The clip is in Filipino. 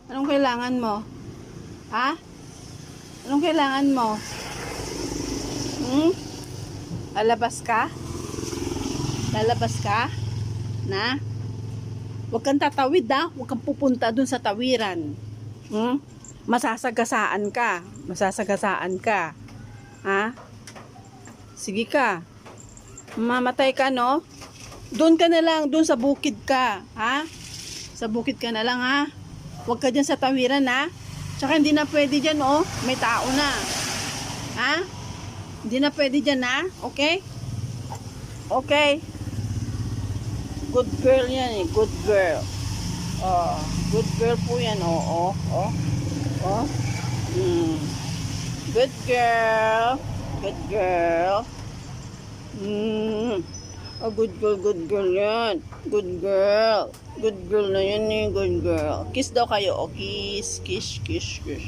Anong kailangan mo? Ha? Anong kailangan mo? Hmm? Lalabas ka? Lalabas ka? Na? Huwag kang tatawid ha? Huwag kang pupunta dun sa tawiran. Hmm? Masasagasaan ka. Masasagasaan ka. Ha? Sige ka. Mamatay ka, no? Doon ka na lang, doon sa bukid ka. Ha? Sa bukid ka na lang, ha? Huwag ka dyan sa tawiran, ha? Tsaka hindi na pwede dyan, oh. May tao na. Ha? Hindi na pwede dyan, ha? Okay? Okay. Good girl yan, eh. Good girl. Oh, good girl po yan, oh. Oh. Oh. Mm. Good girl. Good girl. Mm. Oh, good girl yan. Good girl. Good girl na yan eh, good girl. Kiss daw kayo, oh. Kiss, kiss, kiss, kiss.